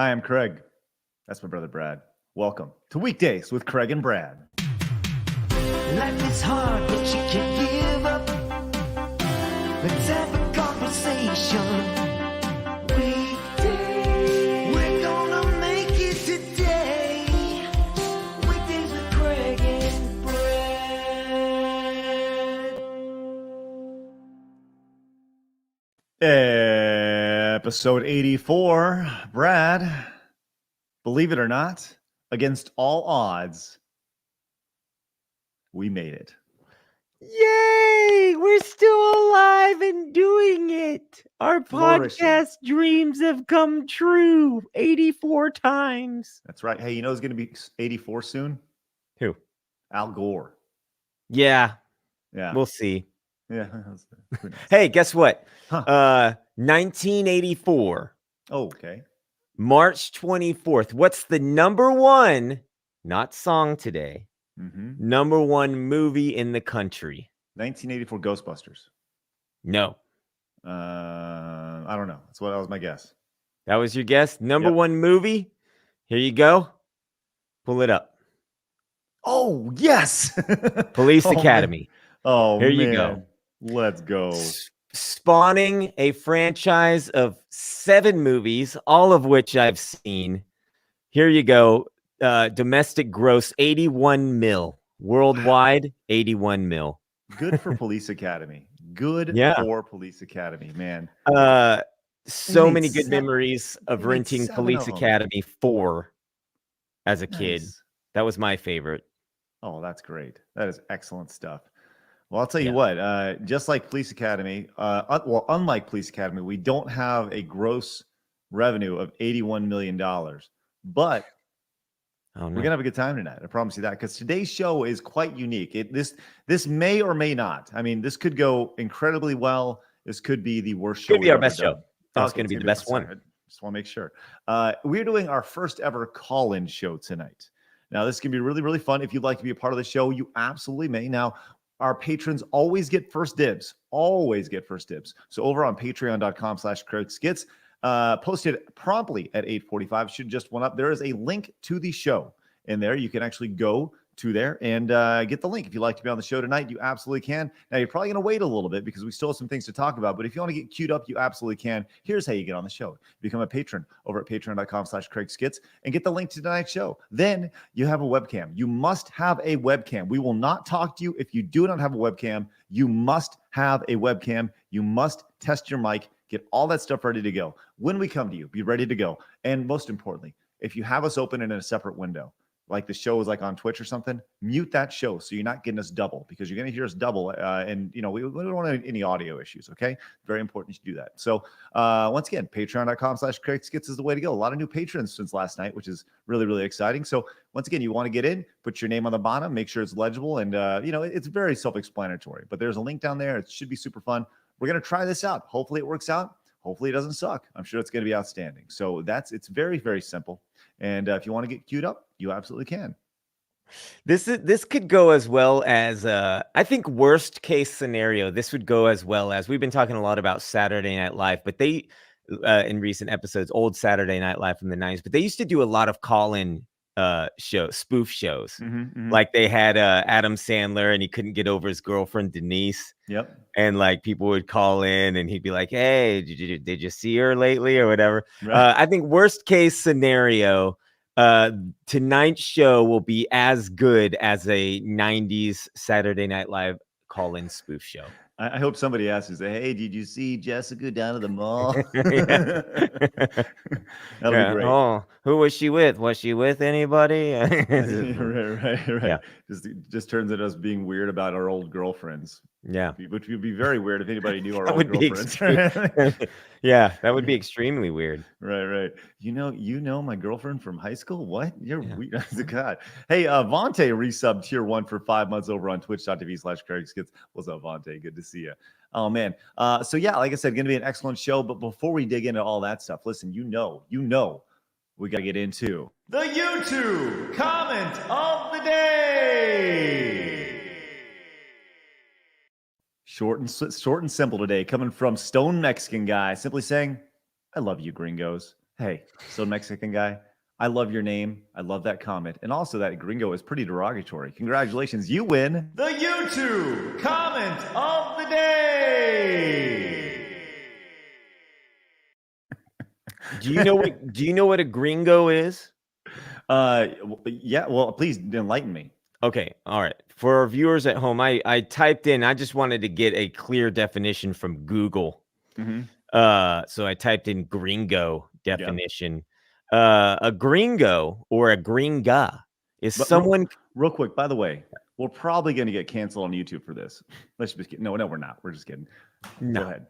Hi, I'm Craig. That's my brother Brad. Welcome to Weekdays with Craig and Brad. Life is hard, but you can't give up. Let's have a conversation. Weekdays, we're gonna make it today. Weekdays with Craig and Brad. Episode 84. Brad, believe it or not, against all odds, we made it. Yay! We're still alive and doing it. Our Flourishing. podcast dreams have come true 84 times. That's right. Hey, you know who's going to be 84 soon? Who? Al Gore. Yeah, Yeah. we'll see. Yeah. Hey, guess what? Huh. 1984, Oh, okay. March 24th. What's the number one, not song today, number one movie in the country? 1984 Ghostbusters. No. I don't know. That was my guess. That was your guess? Number one movie? Here you go. Pull it up. Oh, yes. Police Academy. Man. Oh, Here man. you go. Let's go. Spawning a franchise of 7 movies, all of which I've seen. Here you go. Domestic gross 81 mil. Worldwide 81 mil. Good for Police Academy. Good for Police Academy, man. So many good memories of renting Police Academy 4 as a kid. That was my favorite. Oh, that's great. That is excellent stuff. Well, I'll tell you what, just like Police Academy, unlike Police Academy, we don't have a gross revenue of $81 million, but we're going to have a good time tonight. I promise you that, because today's show is quite unique. This may or may not. I mean, this could go incredibly well. This could be the worst show. Could be our best show. That's going to be the best one. I just want to make sure. We're doing our first ever call-in show tonight. Now, this can be really, really fun. If you'd like to be a part of the show, you absolutely may. Now, our patrons always get first dibs. Always get first dibs. So over on patreon.com/CraigSkits, posted promptly at 8:45, should just went up. There is a link to the show in there. You can actually go to there and get the link. If you'd like to be on the show tonight, you absolutely can. Now, you're probably going to wait a little bit because we still have some things to talk about. But if you want to get queued up, you absolutely can. Here's how you get on the show. Become a patron over at patreon.com/CraigSkits and get the link to tonight's show. Then you have a webcam. You must have a webcam. We will not talk to you if you do not have a webcam. You must have a webcam. You must test your mic. Get all that stuff ready to go. When we come to you, be ready to go. And most importantly, if you have us open in a separate window, like the show is like on Twitch or something, mute that show so you're not getting us double, because you're going to hear us double. And, you know, we don't want any audio issues, okay? Very important you do that. So once again, patreon.com/CraigSkits is the way to go. A lot of new patrons since last night, which is really, really exciting. So once again, you want to get in, put your name on the bottom, make sure it's legible. And, you know, it's very self-explanatory. But there's a link down there. It should be super fun. We're going to try this out. Hopefully it works out. Hopefully it doesn't suck. I'm sure it's going to be outstanding. So it's very, very simple. And if you want to get queued up, you absolutely can. This could go as well as I think worst case scenario. This would go as well as, we've been talking a lot about Saturday Night Live, but they in recent episodes, old Saturday Night Live from the 90s, but they used to do a lot of call-in spoof shows. Like they had Adam Sandler, and he couldn't get over his girlfriend Denise. Yep. And like people would call in and he'd be like, hey, did you see her lately or whatever? Right. I think worst case scenario, tonight's show will be as good as a 90s Saturday Night Live call-in spoof show. I hope somebody asks you, hey, did you see Jessica down at the mall? That'll be great. Oh, who was she with? Was she with anybody? right. Yeah. Just turns into us being weird about our old girlfriends. Yeah. Which would be very weird if anybody knew our That old would be girlfriends. Yeah, that would be extremely weird. Right. You know my girlfriend from high school? What? You're weird. God. Hey, Vontae resubbed tier 1 for 5 months over on twitch.tv/CraigSkits. What's up, Vontae? Good to see you. Oh, man. So, yeah, like I said, going to be an excellent show. But before we dig into all that stuff, listen, you know, we got to get into the YouTube comment of the day. Short and simple today, coming from Stone Mexican Guy, simply saying, I love you, gringos. Hey, so Mexican guy, I love your name. I love that comment. And also that gringo is pretty derogatory. Congratulations. You win the YouTube comment of the day. Do you know what a gringo is? Yeah, well, please enlighten me. Okay, all right. For our viewers at home, I typed in, I just wanted to get a clear definition from Google. Mhm. So I typed in gringo definition. A gringo or a gringa is But someone. real quick, by the way, we're probably going to get canceled on YouTube for this. Let's just kidding. No, we're not. We're just kidding. No. Go ahead.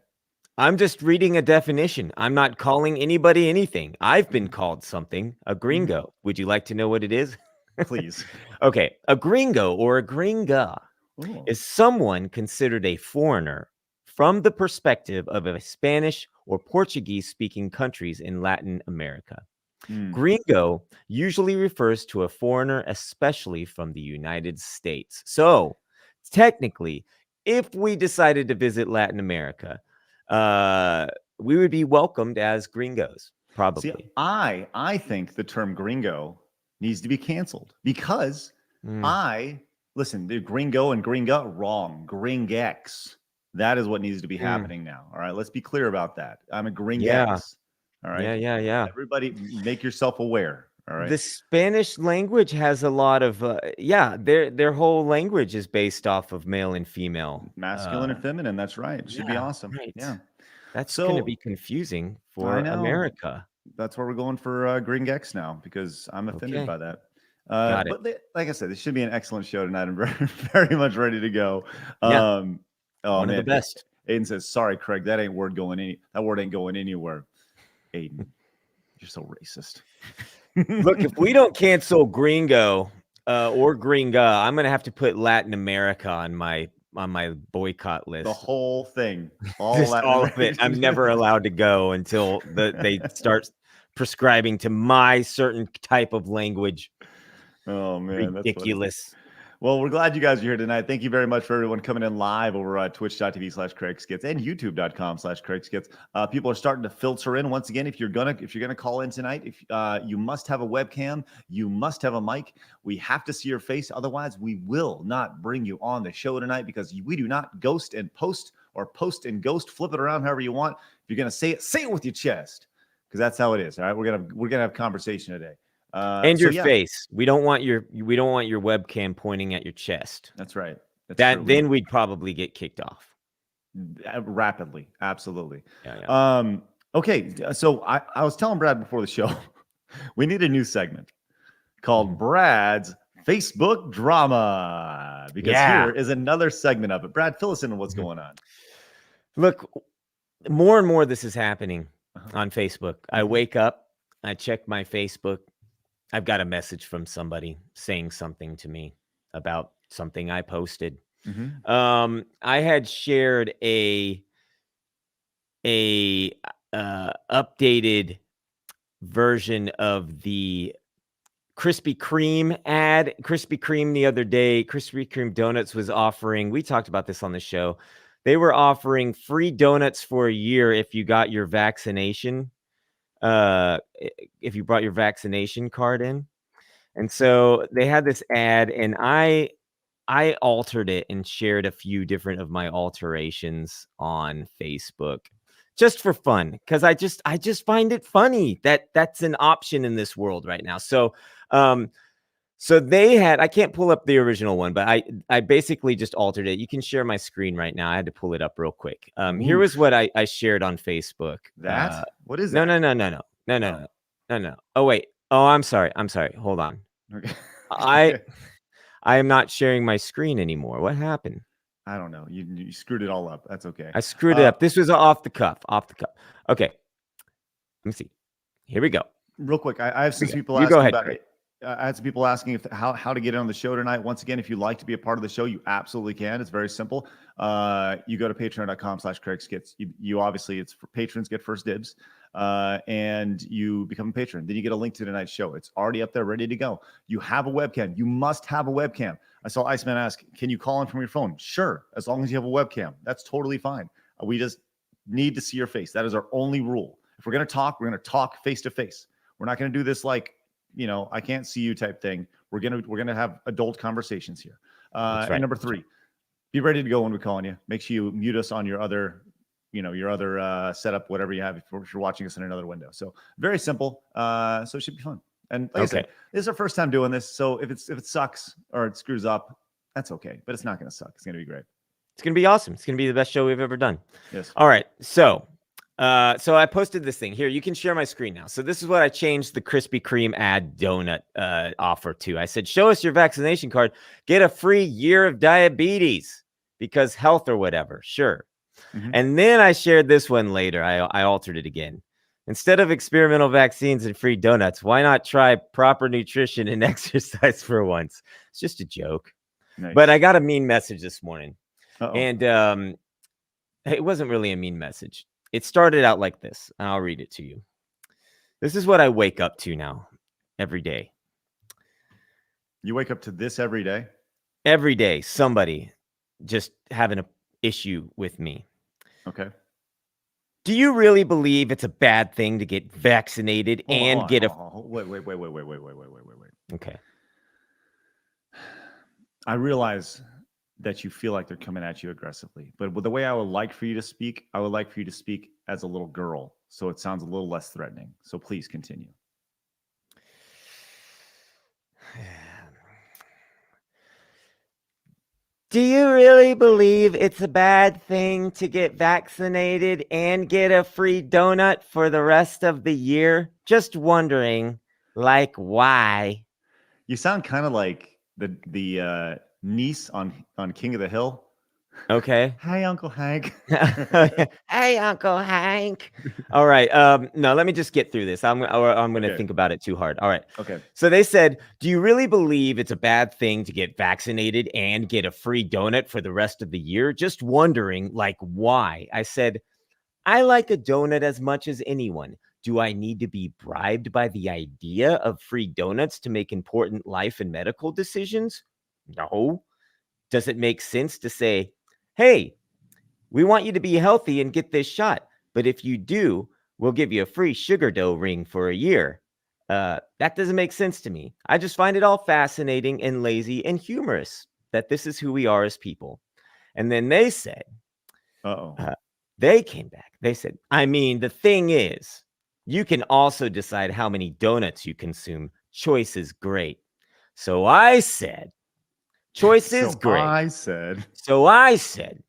I'm just reading a definition. I'm not calling anybody anything. I've been called something, a gringo. Would you like to know what it is? Please. Okay, a gringo or a gringa Ooh. is someone considered a foreigner from the perspective of a Spanish or Portuguese speaking countries in Latin America. Mm. Gringo usually refers to a foreigner, especially from the United States. So, technically, if we decided to visit Latin America, we would be welcomed as gringos, probably. See, I think the term gringo needs to be canceled because listen, the gringo and gringa, wrong. Gringex. That is what needs to be happening now. All right. Let's be clear about that. I'm a gringex. Yeah. All right. Yeah. Everybody make yourself aware. All right. The Spanish language has a lot of their whole language is based off of male and female, masculine and feminine. That's right. It should be awesome. Right. Yeah. That's So- going to be confusing for I know. America. That's where we're going for Gringex now because I'm offended Okay. by that. Got it. But like I said, this should be an excellent show tonight. I'm very, very much ready to go. Yeah. Oh One man, of the best. Aiden says, "Sorry, Craig, that word ain't going anywhere." Aiden, you're so racist. Look, if we don't cancel gringo or gringa, I'm going to have to put Latin America on my boycott list. The whole thing, all Just Latin all of it. I'm never allowed to go until they start prescribing to my certain type of language. Oh man, that's funny. Ridiculous. Well, we're glad you guys are here tonight. Thank you very much for everyone coming in live over at twitch.tv/CraigSkits and youtube.com/CraigSkits. People are starting to filter in once again. If you're gonna call in tonight, if you must have a webcam, you must have a mic. We have to see your face, otherwise we will not bring you on the show tonight because we do not ghost and post or post and ghost. Flip it around however you want. If you're gonna say it with your chest, because that's how it is. All right, we're gonna have conversation today. And your face. We don't want your webcam pointing at your chest. That's right. Then we'd probably get kicked off rapidly. Absolutely. Yeah. Okay. So I was telling Brad before the show, we need a new segment called Brad's Facebook Drama because here is another segment of it. Brad, fill us in on what's going on. Look, more and more this is happening on Facebook. I wake up, I check my Facebook. I've got a message from somebody saying something to me about something I posted. I had shared a updated version of the Krispy Kreme ad. Krispy Kreme the other day, Krispy Kreme Donuts was offering, we talked about this on the show, they were offering free donuts for a year if you got your vaccination. If you brought your vaccination card in. And so they had this ad and I altered it and shared a few different of my alterations on Facebook just for fun. Cause I just find it funny that that's an option in this world right now. So, so they had, I can't pull up the original one, but I basically just altered it. You can share my screen right now. I had to pull it up real quick. Here was what I shared on Facebook. What is that? No. Oh, wait. Oh, I'm sorry. Hold on. Okay. I am not sharing my screen anymore. What happened? I don't know. You screwed it all up. That's okay. I screwed it up. This was off the cuff. Okay. Let me see. Here we go. Real quick, I have some people You asking go ahead, about Craig. it. I had some people asking how to get in on the show tonight. Once again, if you'd like to be a part of the show, you absolutely can. It's very simple. You go to patreon.com/CraigSkits. You obviously, it's for patrons get first dibs, and you become a patron. Then you get a link to tonight's show. It's already up there, ready to go. You have a webcam. You must have a webcam. I saw Iceman ask, "Can you call in from your phone?" Sure, as long as you have a webcam. That's totally fine. We just need to see your face. That is our only rule. If we're going to talk face to face. We're not going to do this like, I can't see you type thing. We're going to have adult conversations here. That's right. And number 3, be ready to go when we call on you. Make sure you mute us on your other, setup, whatever you have, if you're watching us in another window. So very simple. So it should be fun. And like I said, this is our first time doing this. So if it sucks or it screws up, that's okay. But it's not going to suck. It's going to be great. It's going to be awesome. It's going to be the best show we've ever done. Yes. All right. So I posted this thing here. You can share my screen now. So this is what I changed the Krispy Kreme ad donut offer to. I said, show us your vaccination card, get a free year of diabetes because health or whatever. Sure. Mm-hmm. And then I shared this one later. I altered it again. Instead of experimental vaccines and free donuts, why not try proper nutrition and exercise for once? It's just a joke. Nice. But I got a mean message this morning. Uh-oh. And it wasn't really a mean message. It started out like this. I'll read it to you. This is what I wake up to now every day. You wake up to this every day? Every day, somebody just having an issue with me. Okay. Do you really believe it's a bad thing to get vaccinated and get a... Wait. Okay. I realize that you feel like they're coming at you aggressively, but the way I would like for you to speak, I would like for you to speak as a little girl, so it sounds a little less threatening. So please continue. Do you really believe it's a bad thing to get vaccinated and get a free donut for the rest of the year? Just wondering, like, why? You sound kind of like the niece on King of the Hill. Okay. Hi, Uncle Hank. Hey, Uncle Hank. All right. No, let me just get through this. I'm going to think about it too hard. All right. Okay. So they said, do you really believe it's a bad thing to get vaccinated and get a free donut for the rest of the year? Just wondering, like, why? I said, I like a donut as much as anyone. Do I need to be bribed by the idea of free donuts to make important life and medical decisions? No. Does it make sense to say, hey, we want you to be healthy and get this shot, but if you do, we'll give you a free sugar dough ring for a year? That doesn't make sense to me. I just find it all fascinating and lazy and humorous that this is who we are as people. And then they said, they came back. They said, I mean, the thing is, you can also decide how many donuts you consume. Choice is great. So I said, choice is great. So I said,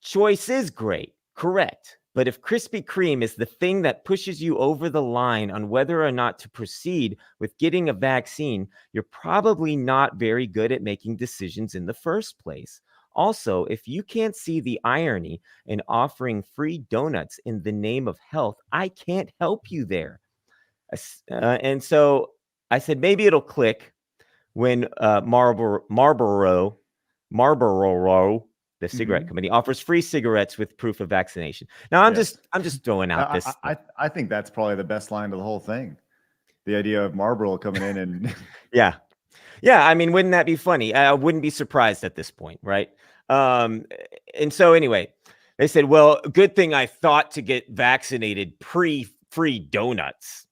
choice is great. Correct. But if Krispy Kreme is the thing that pushes you over the line on whether or not to proceed with getting a vaccine, you're probably not very good at making decisions in the first place. Also, if you can't see the irony in offering free donuts in the name of health, I can't help you there. And so I said, maybe it'll click when Marlboro, the cigarette company, offers free cigarettes with proof of vaccination. Now, I'm just throwing out this. I think that's probably the best line to the whole thing. The idea of Marlboro coming in and yeah. I mean, wouldn't that be funny? I wouldn't be surprised at this point, right? And so anyway, they said, well, good thing I thought to get vaccinated pre-free donuts.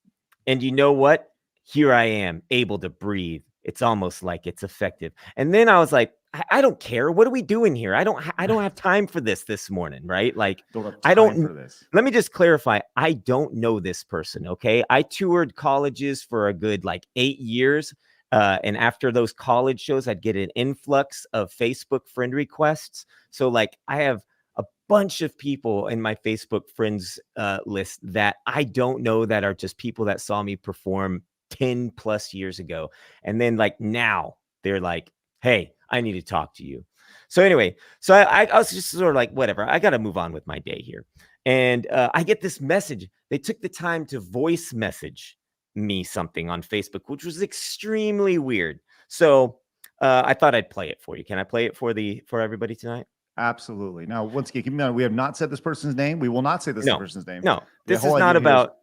And you know what? Here I am, able to breathe. It's almost like it's effective. And then I was like, I don't care. What are we doing here? I don't have time for this morning, right? Like, for this. Let me just clarify. I don't know this person, okay? I toured colleges for a good 8 years. And after those college shows, I'd get an influx of Facebook friend requests. So I have a bunch of people in my Facebook friends list that I don't know that are just people that saw me perform 10 plus years ago. And then now they're like, hey, I need to talk to you. So anyway, so I was just sort of whatever, I got to move on with my day here. And I get this message. They took the time to voice message me something on Facebook, which was extremely weird. So I thought I'd play it for you. Can I play it for everybody tonight? Absolutely. Now, once again, keep in mind, we have not said this person's name. We will not say this person's name. No, this is not about.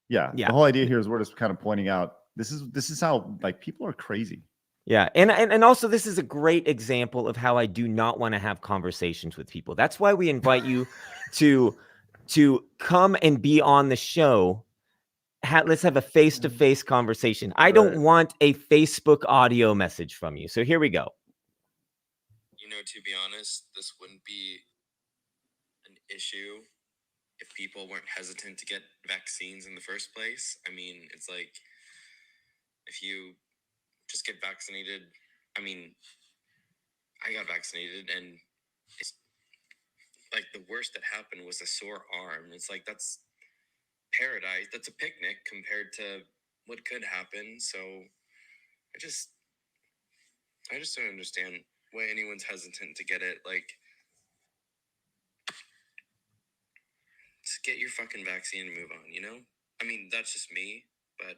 Yeah. The whole idea here is we're just kind of pointing out this is how people are crazy. Yeah. And also this is a great example of how I do not want to have conversations with people. That's why we invite you to to come and be on the show. Let's have a face-to-face conversation. I don't want a Facebook audio message from you. So here we go. You know, to be honest, this wouldn't be an issue if people weren't hesitant to get vaccines in the first place. I mean, it's like, if you just get vaccinated, I mean, I got vaccinated, and it's like the worst that happened was a sore arm. It's like, that's paradise. That's a picnic compared to what could happen. So I just don't understand why anyone's hesitant to get it. Like, just get your fucking vaccine and move on, you know? I mean, that's just me, but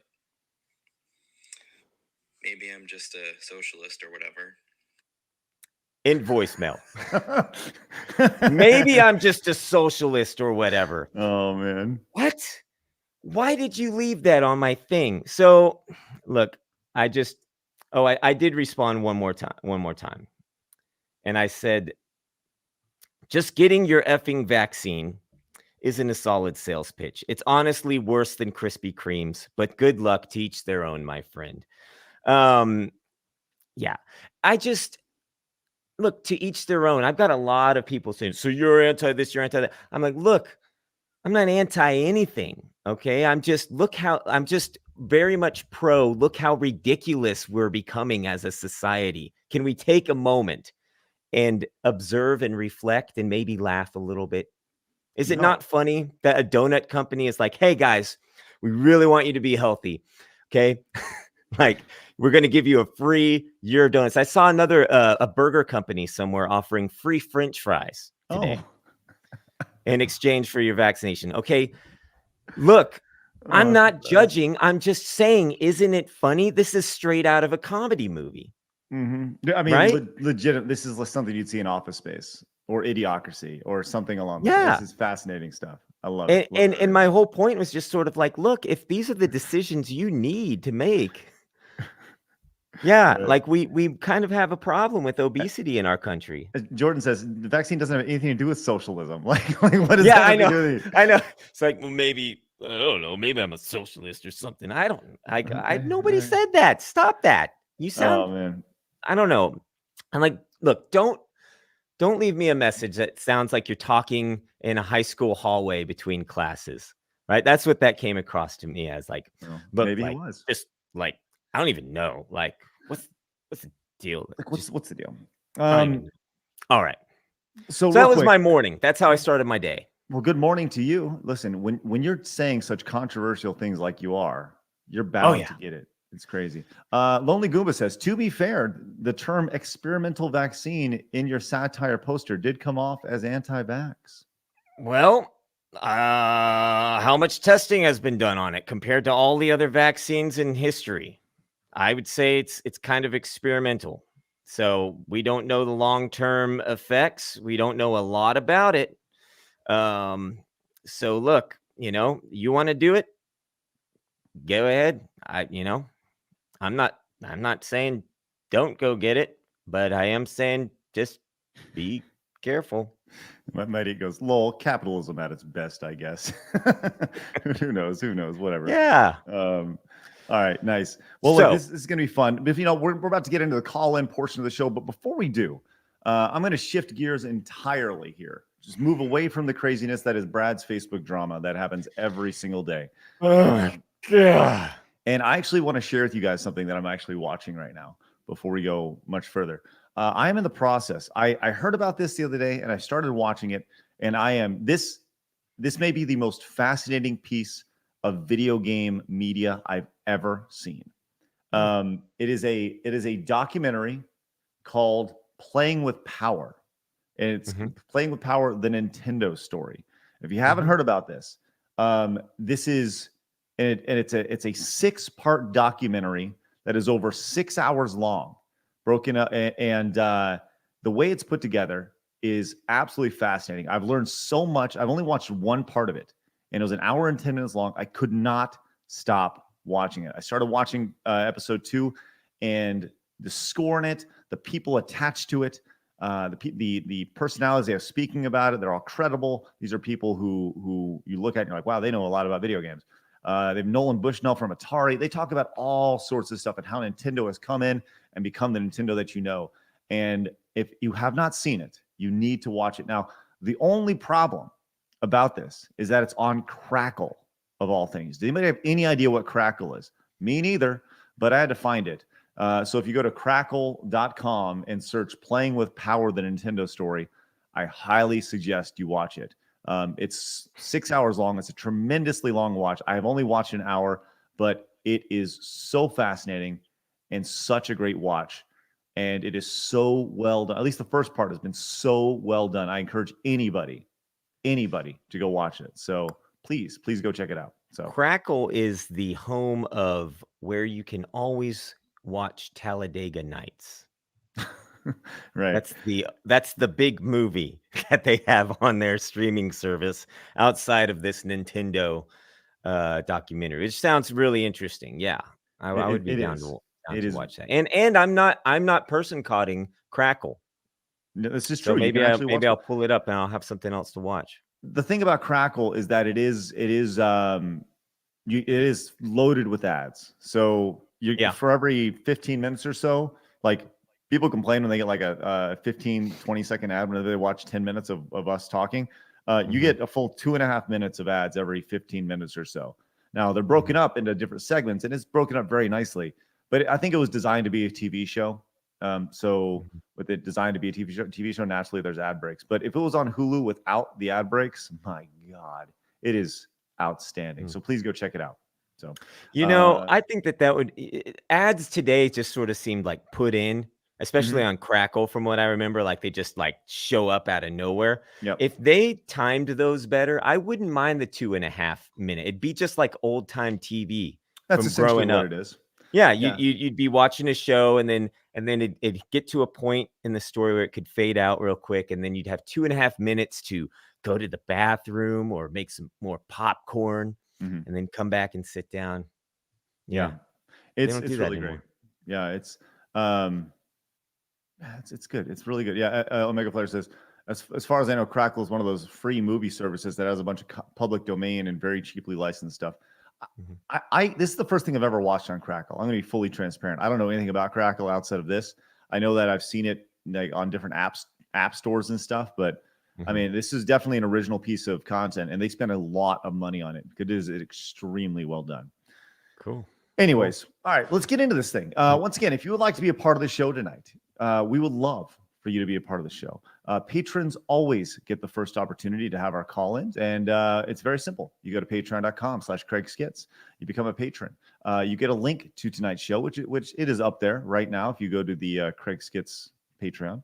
maybe I'm just a socialist or whatever. In voicemail. Maybe I'm just a socialist or whatever. Oh, man. What? Why did you leave that on my thing? So, look, I did respond one more time. And I said, just getting your effing vaccine isn't a solid sales pitch. It's honestly worse than Krispy Kremes, but good luck, to each their own, my friend. Yeah, look, to each their own. I've got a lot of people saying, so you're anti this, you're anti that. I'm like, look, I'm not anti anything. Okay. I'm just very much pro. Look how ridiculous we're becoming as a society. Can we take a moment and observe and reflect and maybe laugh a little bit? Is it not funny that a donut company is like, hey guys, we really want you to be healthy. Okay. Like, we're going to give you a free year of donuts. I saw a burger company somewhere offering free French fries today in exchange for your vaccination. Okay. Look, I'm not judging. I'm just saying, isn't it funny? This is straight out of a comedy movie. Mm-hmm. I mean, right? Legit. This is something you'd see in Office Space or Idiocracy or something along those. Yeah. This is fascinating stuff. I love it. And my whole point was just sort of like, look, if these are the decisions you need to make, yeah, like we kind of have a problem with obesity in our country. Jordan says the vaccine doesn't have anything to do with socialism. Like what is that? I know. I know. It's like, well, maybe, I don't know, maybe I'm a socialist or something. Nobody said that. Stop that. You sound, oh man, I don't know. I'm like, look, don't leave me a message that sounds like you're talking in a high school hallway between classes, right? That's what that came across to me as. Like, look, maybe like, it was just like, I don't even know. Like, what's the deal? Like, what's the deal? All right. So that was my morning. That's how I started my day. Well, good morning to you. Listen, when you're saying such controversial things like you are, you're bound to get it. It's crazy. Lonely Goomba says, to be fair, the term experimental vaccine in your satire poster did come off as anti-vax. Well, how much testing has been done on it compared to all the other vaccines in history? I would say it's kind of experimental. So we don't know the long-term effects. We don't know a lot about it. So look, you want to do it, go ahead. I'm not saying don't go get it, but I am saying just be careful. Mighty goes, lol, capitalism at its best, I guess. Who knows? Whatever. Yeah. All right, nice. Well, look, this is going to be fun. But, we're about to get into the call-in portion of the show. But before we do, I'm going to shift gears entirely here. Just move away from the craziness that is Brad's Facebook drama that happens every single day. Yeah. And I actually want to share with you guys something that I'm actually watching right now before we go much further. I am in the process. I heard about this the other day, and I started watching it. And this may be the most fascinating piece of video game media I've ever seen. It is a documentary called Playing with Power, and it's Playing with Power, the Nintendo story. If you haven't heard about this, this is it's a 6-part documentary that is over 6 hours long, broken up, and the way it's put together is absolutely fascinating. I've learned so much. I've only watched one part of it, and it was an hour and 10 minutes long. I could not stop watching it. I started watching episode 2, and the score in it, the people attached to it, The personalities they have speaking about it, they're all credible. These are people who you look at and you're like, wow, they know a lot about video games. They have Nolan Bushnell from Atari. They talk about all sorts of stuff and how Nintendo has come in and become the Nintendo that you know. And if you have not seen it, you need to watch it. Now, the only problem about this is that it's on Crackle, of all things. Does anybody have any idea what Crackle is? Me neither, but I had to find it. So if you go to crackle.com and search Playing with Power, the Nintendo story, I highly suggest you watch it. It's 6 hours long. It's a tremendously long watch. I have only watched an hour, but it is so fascinating and such a great watch. And it is so well done. At least the first part has been so well done. I encourage anybody to go watch it. So please go check it out. So Crackle is the home of where you can always watch Talladega Nights. right. That's the big movie that they have on their streaming service outside of this Nintendo documentary. Which sounds really interesting. Yeah, I would be down to watch that. And I'm not person coding Crackle. No, this is So true. maybe I'll pull it up and I'll have something else to watch. The thing about Crackle is that it is loaded with ads. So for every 15 minutes or so, like people complain when they get like a 15, 20-second ad when they watch 10 minutes of us talking. You get a full 2.5 minutes of ads every 15 minutes or so. Now they're broken up into different segments, and it's broken up very nicely. But I think it was designed to be a TV show. So with it designed to be a TV show, naturally there's ad breaks. But if it was on Hulu without the ad breaks, my God, it is outstanding. So please go check it out. So, I think that would ads today just sort of seemed like put in, especially on Crackle, from what I remember, like they just like show up out of nowhere. Yep. If they timed those better, I wouldn't mind the 2.5 minute. It'd be just like old time TV. That's from essentially growing what up. it is. Yeah, you'd be watching a show and then it'd get to a point in the story where it could fade out real quick, and then you'd have 2.5 minutes to go to the bathroom or make some more popcorn and then come back and sit down. Yeah. It's really great. Yeah, it's good. It's really good. Yeah, Omega Flare says, as far as I know, Crackle is one of those free movie services that has a bunch of public domain and very cheaply licensed stuff. This is the first thing I've ever watched on Crackle. I'm going to be fully transparent. I don't know anything about Crackle outside of this. I know that I've seen it like on different app stores and stuff, but I mean, this is definitely an original piece of content, and they spent a lot of money on it. It is extremely well done. Cool. Anyways, all right, let's get into this thing. Once again, if you would like to be a part of the show tonight, we would love for you to be a part of the show. Patrons always get the first opportunity to have our call-ins, and it's very simple. You go to patreon.com/CraigSkits. You become a patron. You get a link to tonight's show, which it is up there right now. If you go to the Craig Skits Patreon,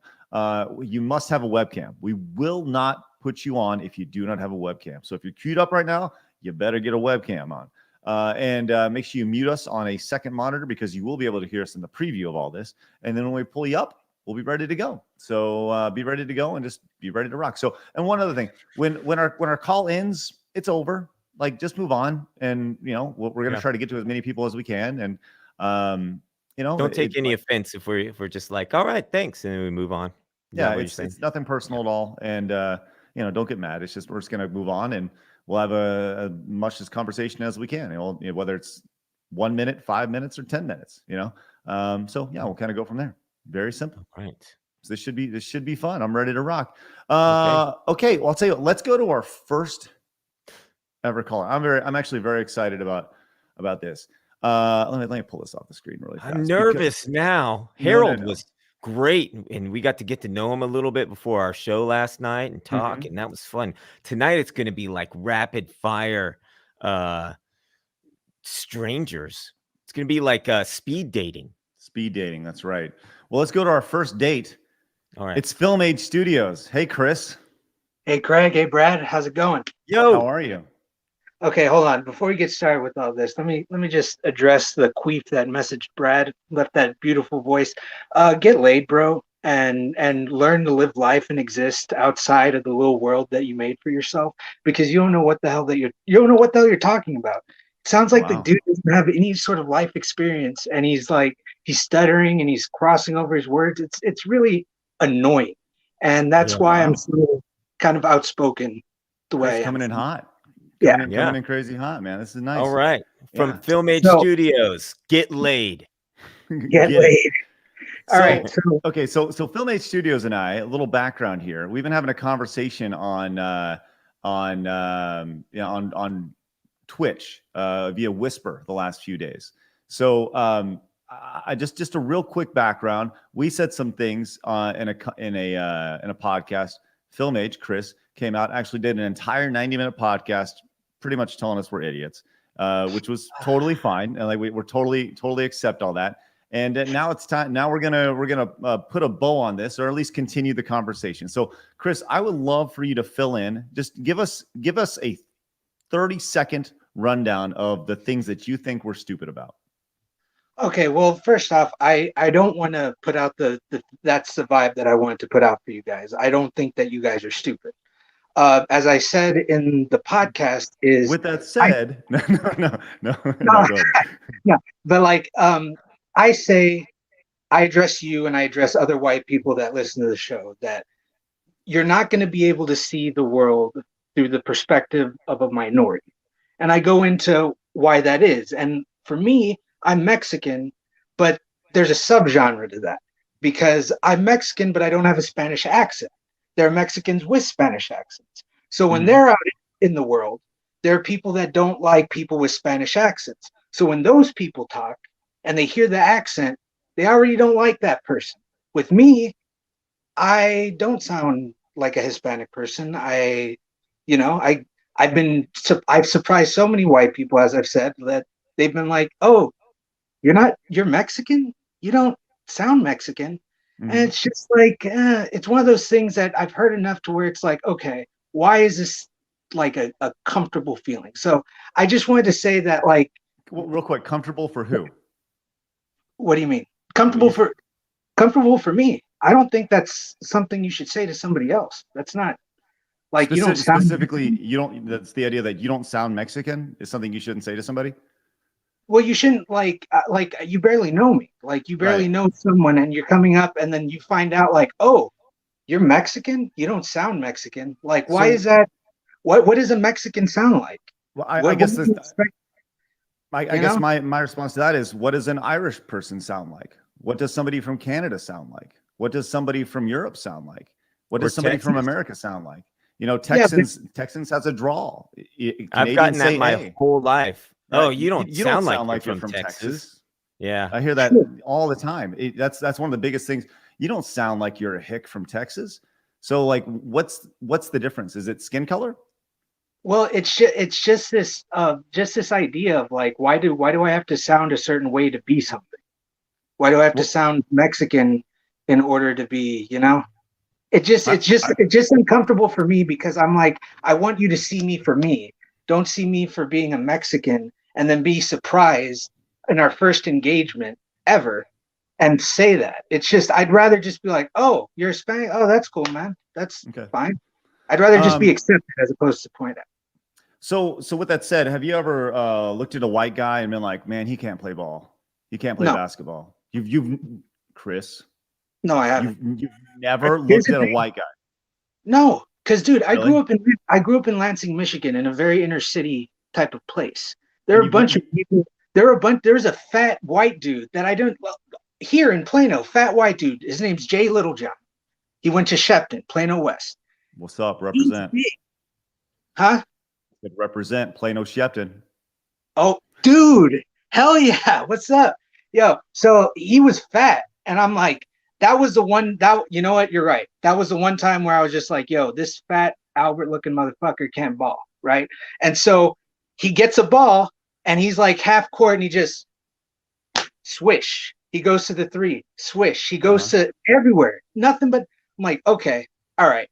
you must have a webcam. We will not put you on if you do not have a webcam. So if you're queued up right now, you better get a webcam on. And make sure you mute us on a second monitor, because you will be able to hear us in the preview of all this. And then when we pull you up, we'll be ready to go. So be ready to go and just be ready to rock. So, and one other thing, when our call ends, it's over. Like, just move on, and we're going to try to get to as many people as we can. And don't take any offense if we're just like, all right, thanks, and then we move on. It's nothing personal at all. And don't get mad. It's just, we're just going to move on, and we'll have a much as conversation as we can. Whether it's 1 minute, 5 minutes, or 10 minutes. So we'll kind of go from there. Very simple. All right. So this should be fun. I'm ready to rock. Okay. Well, I'll tell you what, let's go to our first ever caller. I'm actually very excited about this. Let me pull this off the screen really fast. I'm nervous now. Harold was great, and we got to get to know him a little bit before our show last night and talk, and that was fun. Tonight it's going to be like rapid fire strangers. It's going to be like speed dating. Speed dating, that's right. Well, let's go to our first date. All right. It's Film Age Studios. Hey, Chris. Hey, Craig. Hey, Brad. How's it going? Yo. How are you? Okay, hold on. Before we get started with all this, let me just address the queef that message Brad left, that beautiful voice. Get laid, bro, and learn to live life and exist outside of the little world that you made for yourself, because you don't know what the hell you're talking about. It sounds like the dude doesn't have any sort of life experience, and he's stuttering and he's crossing over his words. It's really annoying. and that's why Wow. I'm so kind of outspoken the way Chris I am. coming in hot. Yeah. Coming in crazy hot, man. This is nice. All right. From Yeah. Film Age So- Studios, get laid. Get Get it. laid. All So- right. So Okay, so Film Age Studios and I, a little background here. We've been having a conversation on Twitch via Whisper the last few days. So I just a real quick background. We said some things in a podcast. Film Age, Chris came out, actually did an entire 90-minute podcast, pretty much telling us we're idiots, which was totally fine, and like we're totally accept all that. And now it's time. Now we're gonna put a bow on this, or at least continue the conversation. So, Chris, I would love for you to fill in. Just give us a 30-second rundown of the things that you think we're stupid about. okay, well, first off, I don't want to put out that's the vibe that I wanted to put out for you guys. I don't think that you guys are stupid. As I said in the podcast, is With that said, no, no, go ahead. no, but like I say, I address you and I address other white people that listen to the show that you're not going to be able to see the world through the perspective of a minority. And I go into why that is. And for me, I'm Mexican, but there's a subgenre to that because I'm Mexican, but I don't have a Spanish accent. There are Mexicans with Spanish accents. So when they're out in the world, there are people that don't like people with Spanish accents. So when those people talk and they hear the accent, they already don't like that person. With me, I don't sound like a Hispanic person. I've surprised so many white people, as I've said, that they've been like, "Oh, you're Mexican? You don't sound Mexican." And it's just like, it's one of those things that I've heard enough to where it's like, okay, why is this like a comfortable feeling? So I just wanted to say that, like, Well, real quick, comfortable for who? what do you mean? Comfortable for me. I don't think that's something you should say to somebody else. That's not like you don't sound specifically. You don't. That's the idea that you don't sound Mexican is something you shouldn't say to somebody. well, you shouldn't like you barely know me. Like you barely Right. know someone and you're coming up and then you find out like, oh, you're Mexican? You don't sound Mexican. Like, why So- is that? What does a Mexican sound like? Well, I What guess do you expect? I You guess know? my response to that is, what does an Irish person sound like? What does somebody from Canada sound like? What does somebody from Europe sound like? What does Or somebody from Texas. America sound like? You know, Yeah, but- Texans has a drawl. I've gotten that my "Hey." whole life. Right? Oh, you don't sound like you're you're from Texas. Yeah. I hear that Sure. all the time. That's one of the biggest things. You don't sound like you're a hick from Texas. So, like, what's the difference? Is it skin color? Well, it's just this idea of like, why do I have to sound a certain way to be something? Why do I have to Well- sound Mexican in order to be, you know? It's just uncomfortable for me because I'm like, I want you to see me for me. Don't see me for being a Mexican and then be surprised in our first engagement ever and say that. It's just, I'd rather just be like, oh, you're Hispanic. Oh, that's cool, man. That's Okay. fine. I'd rather just be Um, accepted as opposed to point out. So with that said, have you ever looked at a white guy and been like, man, he can't play ball. He can't play No. basketball. You've Chris, No, I haven't. you've never Here's looked the at a thing. white guy. No, because dude, I Really? grew up in Lansing, Michigan, in a very inner city type of place. There And are a you- bunch of people. There's a fat white dude that I don't. Well, here in Plano, fat white dude. His name's Jay Littlejohn. He went to Shepton, Plano West. What's up? He's Represent. big. Huh? Represent Plano Shepton. Oh, dude, hell yeah! What's up, yo? So he was fat, and I'm like, that was the one. That you know what? You're right. That was the one time where I was just like, yo, this fat Albert-looking motherfucker can't ball, right? And so he gets a ball, and he's like half court, and he just swish. He goes to the three, swish. He goes to everywhere, nothing but. I'm like, okay, all right,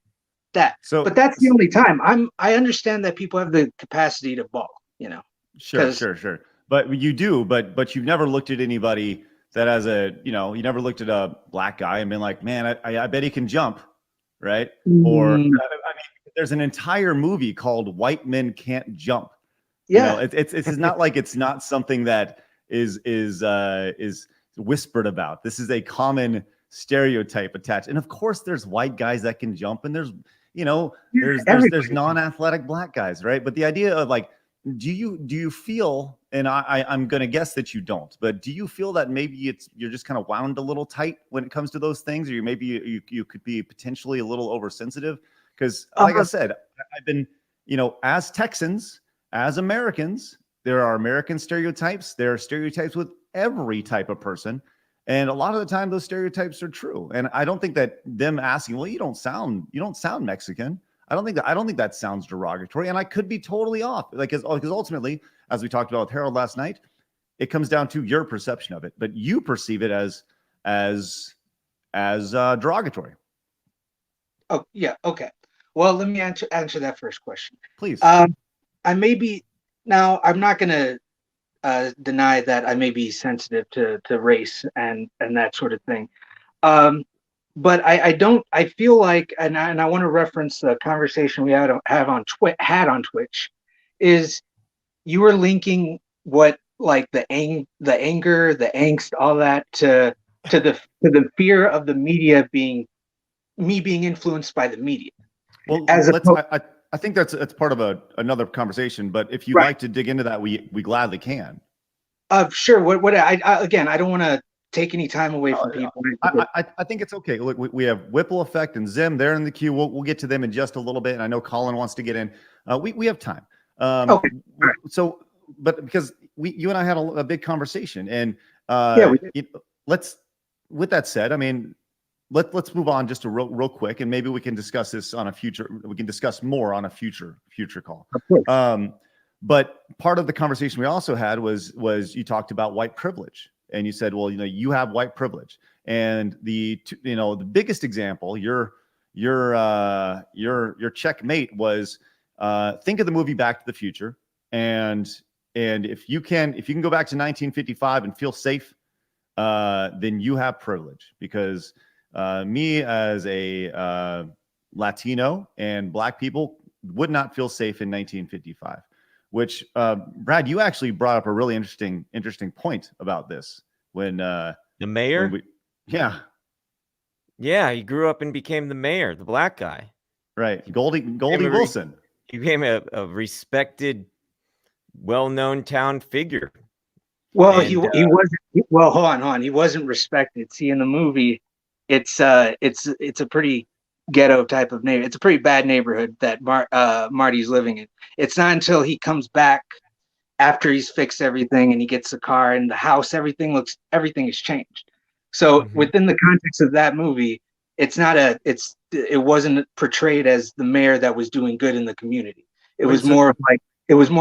that. So, But that's the only time. I understand that people have the capacity to ball, you know. sure, 'cause- sure. But you do, but you've never looked at anybody that has you never looked at a black guy and been like, man, I bet he can jump, right? Or I mean, there's an entire movie called White Men Can't Jump. yeah. It's not like it's not something that is whispered about. This is a common stereotype attached. And of course, there's white guys that can jump, and there's there's everybody. non-athletic black guys, right? But the idea of like, do you feel, and I'm going to guess that you don't, but do you feel that maybe you're just kind of wound a little tight when it comes to those things, or you could be potentially a little oversensitive? Because like I said, I've been, as Texans, as Americans, there are American stereotypes. There are stereotypes with every type of person. And a lot of the time those stereotypes are true. And I don't think that them asking, well, you don't sound Mexican. I don't think that sounds derogatory. And I could be totally off. Like, because ultimately, as we talked about with Harold last night, it comes down to your perception of it, but you perceive it as derogatory. Oh, yeah. Okay. Well, let me answer that first question. Please. I may be, now I'm not going to deny that I may be sensitive to race and that sort of thing. But I feel like, and I want to reference the conversation we had on Twitch, is you were linking what, like, the anger, the angst, all that to the fear of the media being influenced by the media. Well, I think that's part of another conversation. But if you'd like to dig into that, we gladly can. Sure. What again? I don't want to take any time away from people. I think it's okay. Look, we have Whipple Effect and Zim. They're in the queue. We'll get to them in just a little bit. And I know Colin wants to get in. We have time. Okay. Right. So, but because you and I had a big conversation, and with that said, I mean, let's move on just real quick, and maybe we can discuss this on a future. We can discuss more on a future call. Of course. But part of the conversation we also had was you talked about white privilege, and you said, well, you have white privilege, and the biggest example, your checkmate was, think of the movie Back to the Future, and if you can go back to 1955 and feel safe, then you have privilege, because me as a Latino and Black people would not feel safe in 1955. Which, Brad, you actually brought up a really interesting point about this when the mayor. Yeah, he grew up and became the mayor, the black guy. Right, Goldie Wilson. He became a respected, well-known town figure. Well, he wasn't. Well, hold on. He wasn't respected. See, in the movie, it's a pretty ghetto type of neighborhood. It's a pretty bad neighborhood that Marty's living in. It's not until he comes back after he's fixed everything and he gets the car and the house, everything has changed. So within the context of that movie, it wasn't portrayed as the mayor that was doing good in the community. It was more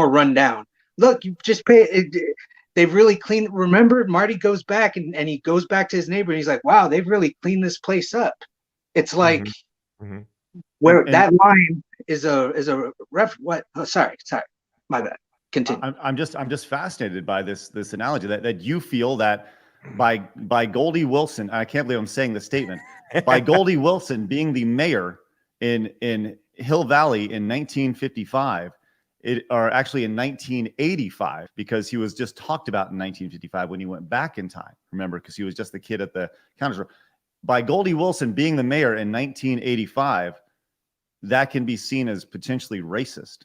run down. Look, you just they've really cleaned. Remember, Marty goes back and he goes back to his neighbor and he's like, wow, they've really cleaned this place up. It's like, where that line is a ref. What? Oh, sorry, my bad. Continue. I'm just fascinated by this analogy that you feel that by Goldie Wilson. I can't believe I'm saying this statement. By Goldie Wilson being the mayor in Hill Valley in 1955, or actually in 1985, because he was just talked about in 1955 when he went back in time. Remember, because he was just the kid at the counter store. By Goldie Wilson being the mayor in 1985, that can be seen as potentially racist.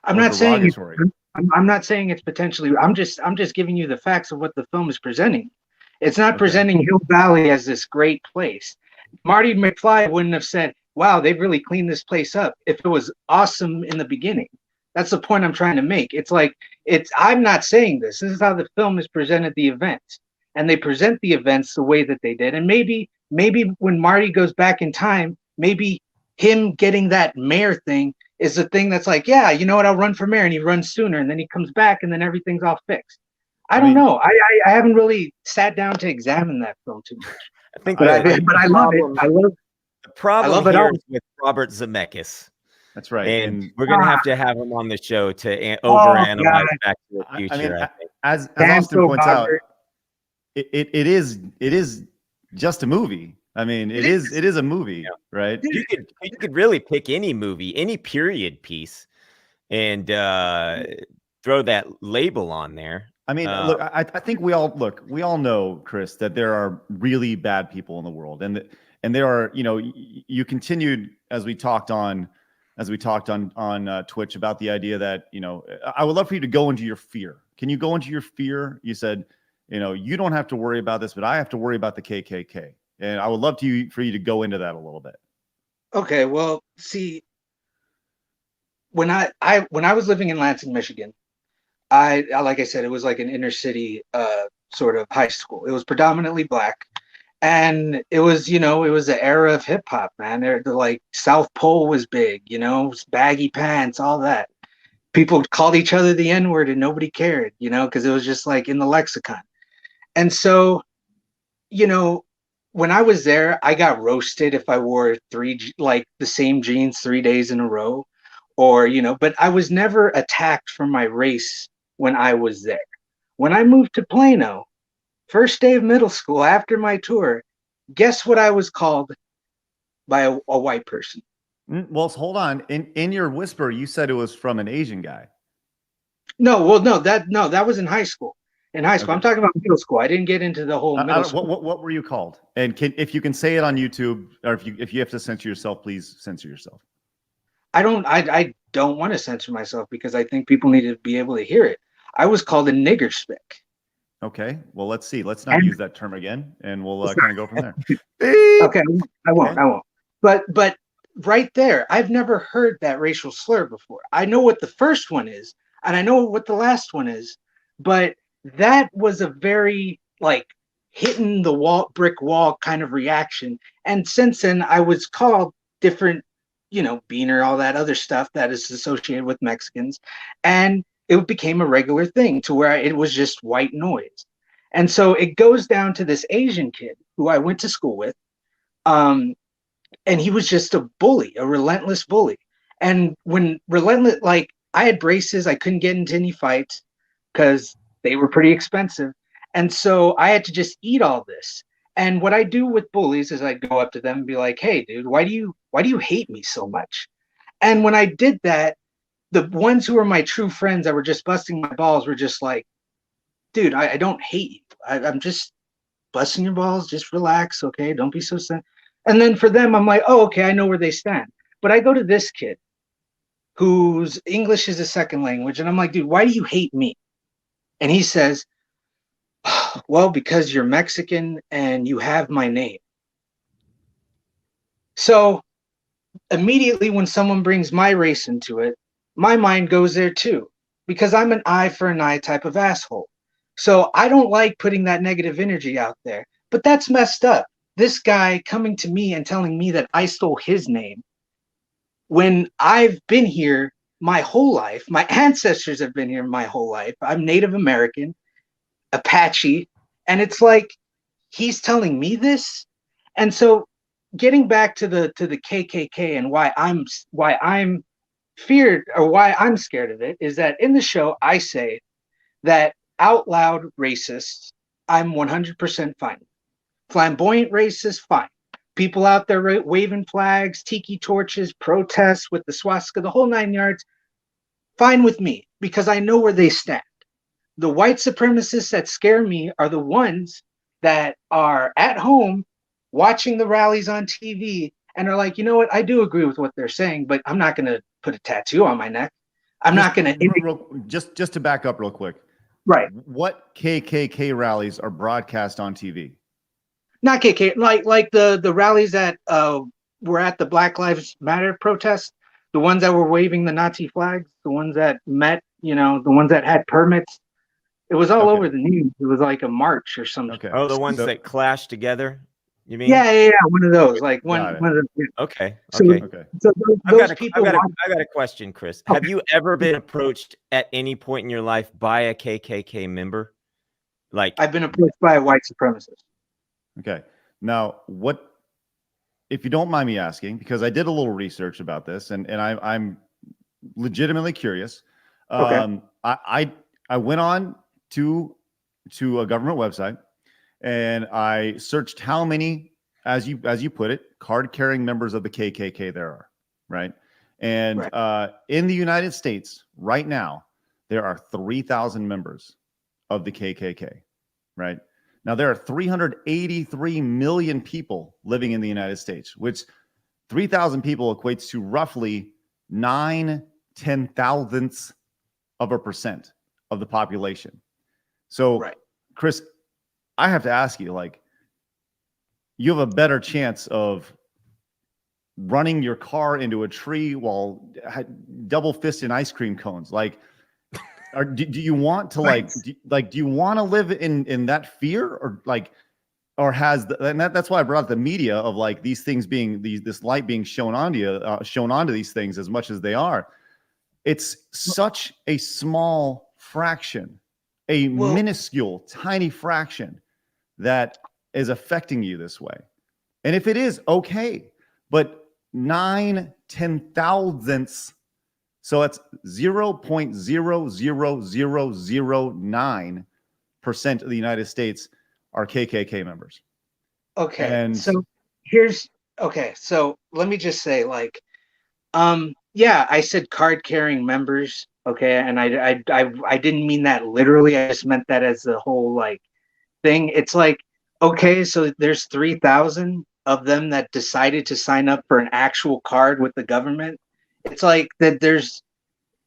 I'm not saying it's potentially. I'm just giving you the facts of what the film is presenting. It's not presenting Hill Valley as this great place. Marty McFly wouldn't have said, "Wow, they've really cleaned this place up," if it was awesome in the beginning. That's the point I'm trying to make. I'm not saying this. This is how the film has presented the events. And they present the events the way that they did. And maybe when Marty goes back in time, maybe him getting that mayor thing is the thing that's like, yeah, you know what, I'll run for mayor, and he runs sooner, and then he comes back, and then everything's all fixed. I don't know. I haven't really sat down to examine that film too much. I think, but I love it. The problem here is with Robert Zemeckis. That's right, and we're gonna have to have him on the show to overanalyze Back to the Future. I mean, as Austin points out, it is just a movie. I mean, it is a movie, right? You could really pick any movie, any period piece, and throw that label on there. I mean, Uh, look, I think we all know, Chris, that there are really bad people in the world, and there are, you continued as we talked on Twitch about the idea that, I would love for you to go into your fear. Can you go into your fear? You said, you don't have to worry about this, but I have to worry about the KKK, and I would love for you to go into that a little bit. Okay, well, see, when I was living in Lansing, Michigan, like I said, it was like an inner city sort of high school. It was predominantly black, and it was it was the era of hip hop, man. They're like South Pole was big, baggy pants, all that. People called each other the N word and nobody cared, because it was just like in the lexicon. And so, you know, when I was there, I got roasted if I wore like the same jeans 3 days in a row, or but I was never attacked for my race when I was there. When I moved to Plano, first day of middle school after my tour, guess what I was called by a white person? Well, hold on. In your whisper, you said it was from an Asian guy. No, well, no, that was in high school. In high school, Okay. I'm talking about middle school. I didn't get into the whole middle school. What were you called? And if you can say it on YouTube, or if you have to censor yourself, please censor yourself. I don't want to censor myself because I think people need to be able to hear it. I was called a nigger spick. Okay. Well, let's see. Let's not use that term again, and we'll kind of go from there. Okay, I won't. But right there, I've never heard that racial slur before. I know what the first one is, and I know what the last one is, but that was a very like hitting the brick wall kind of reaction. And since then, I was called different, beaner, all that other stuff that is associated with Mexicans, and it became a regular thing to where it was just white noise. And so it goes down to this Asian kid who I went to school with. And he was just a bully, a relentless bully. And when relentless, like I had braces, I couldn't get into any fights because they were pretty expensive. And so I had to just eat all this. And what I do with bullies is I go up to them and be like, "Hey, dude, why do you hate me so much?" And when I did that, the ones who were my true friends that were just busting my balls were just like, "Dude, I don't hate you. I'm just busting your balls. Just relax, okay? Don't be so sad." And then for them, I'm like, "Oh, okay, I know where they stand." But I go to this kid whose English is a second language, and I'm like, "Dude, why do you hate me?" And he says, "Well, because you're Mexican and you have my name." So immediately when someone brings my race into it, my mind goes there too, because I'm an eye for an eye type of asshole. So I don't like putting that negative energy out there, but that's messed up. This guy coming to me and telling me that I stole his name when I've been here my whole life. My ancestors have been here my whole life. I'm Native American, Apache, and it's like he's telling me this. And so getting back to the KKK and why I'm feared, or why I'm scared of it, is that in the show I say that out loud racists, I'm 100% fine. Flamboyant racists, fine. People out there waving flags, tiki torches, protests with the swastika, the whole 9 yards, fine with me because I know where they stand. The white supremacists that scare me are the ones that are at home watching the rallies on TV and are like, "You know what? I do agree with what they're saying, but I'm not going to put a tattoo on my neck. I'm not going to." Just to back up real quick. Right. What KKK rallies are broadcast on TV? Not KK, like the rallies that were at the Black Lives Matter protest, the ones that were waving the Nazi flags, the ones that met, the ones that had permits. It was all over the news. It was like a march or something. Okay. Oh, the ones that clash together. You mean? Yeah, one of those. Like one of the. Yeah. Okay. So, Okay. So those people. I got a question, Chris. Okay. Have you ever been approached at any point in your life by a KKK member? Like I've been approached by a white supremacist. Okay. Now, if you don't mind me asking, because I did a little research about this, and I'm legitimately curious. Okay. I went on to a government website and I searched how many, as you put it, card-carrying members of the KKK there are, right? And right. In the United States right now, there are 3,000 members of the KKK, right? Now, there are 383 million people living in the United States, which 3,000 people equates to roughly 9/10,000ths of a percent of the population. So, Right. Chris, I have to ask you, like, you have a better chance of running your car into a tree while double fisting ice cream cones. Like, do you want to do you want to live in that fear, or like, or has and that's why I brought up the media of like these things being this light being shown onto you, shown onto these things as much as they are. It's such a small fraction, a minuscule, tiny fraction that is affecting you this way. And if it is, okay, but 9/10,000ths, so that's 0.00009% of the United States are KKK members. Okay. And so let me just say, like, yeah, I said card carrying members. Okay. And I didn't mean that literally. I just meant that as the whole like thing. It's like, okay, so there's 3,000 of them that decided to sign up for an actual card with the government. It's like that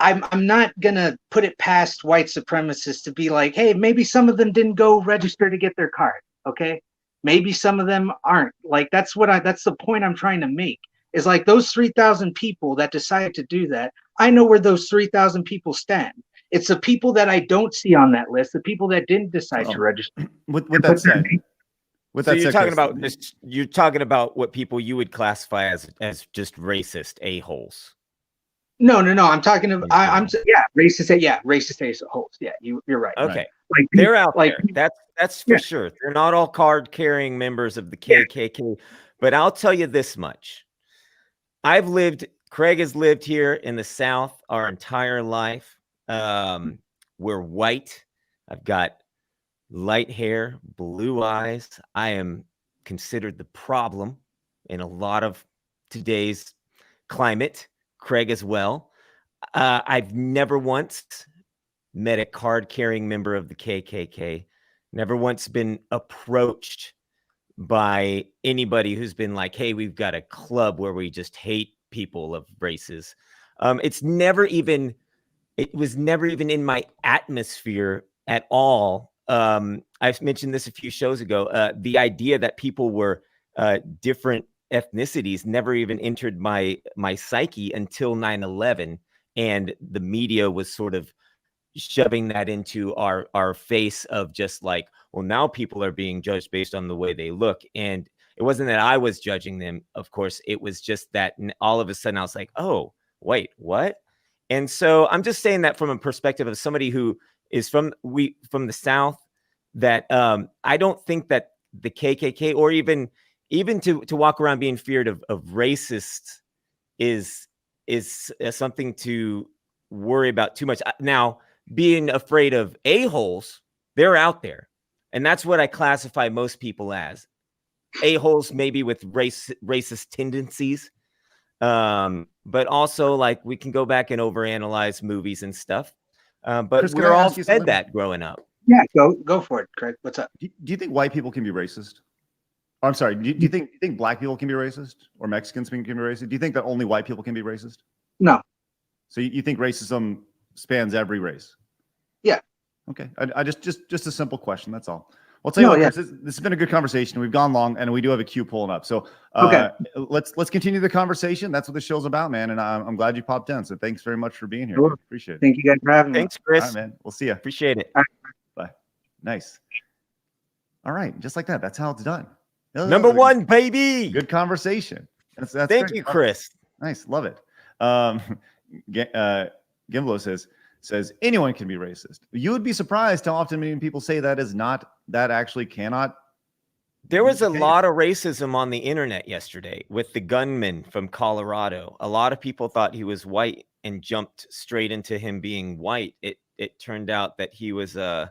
I'm not gonna put it past white supremacists to be like, hey, maybe some of them didn't go register to get their card. Okay. Maybe some of them aren't. Like that's the point I'm trying to make. Is like those 3,000 people that decided to do that. I know where those 3,000 people stand. It's the people that I don't see on that list, the people that didn't decide to register. With that said, so you're talking about what people you would classify as just racist a-holes. No. I'm talking about racist a-holes. Yeah, you're right. Okay. Right. Like they're out there. That's for sure. They're not all card carrying members of the KKK, but I'll tell you this much. Craig has lived here in the South our entire life. We're white. I've got light hair, blue eyes. I am considered the problem in a lot of today's climate. Craig as well. I've never once met a card-carrying member of the KKK. Never once been approached by anybody who's been like, hey, we've got a club where we just hate people of races. It was never even in my atmosphere at all. I've mentioned this a few shows ago. The idea that people were different ethnicities never even entered my psyche until 9/11, and the media was sort of shoving that into our face of just like, well, now people are being judged based on the way they look. And it wasn't that I was judging them, of course. It was just that all of a sudden I was like, oh, wait, what? And so I'm just saying that from a perspective of somebody who is from the South, that I don't think that the KKK or even to walk around being feared of racists is something to worry about too much. Now, being afraid of a-holes, they're out there. And that's what I classify most people as. A-holes maybe with racist tendencies. But also, like, we can go back and overanalyze movies and stuff. But Chris, we're all fed that growing up. Yeah, go for it, Craig. What's up? Do you think white people can be racist? I'm sorry. Do you think black people can be racist, or Mexicans can be racist? Do you think that only white people can be racist? No. So you think racism spans every race? Yeah. Okay. I just a simple question. That's all. Well, I'll tell you what, Chris, this has been a good conversation. We've gone long, and we do have a queue pulling up. So let's continue the conversation. That's what the show's about, man. And I'm glad you popped in. So thanks very much for being here. Sure. Appreciate it. Thank you guys for having me. Thanks, Chris. All right, man. We'll see you. Appreciate it. Bye. Nice. All right. Just like that. That's how it's done. Number one, baby. Good conversation. That's Thank you, Chris. Nice. Love it. Gimlo says anyone can be racist. You would be surprised how often many people say that actually cannot. There was a lot of racism on the internet yesterday with the gunman from Colorado. A lot of people thought he was white and jumped straight into him being white. It turned out that he was a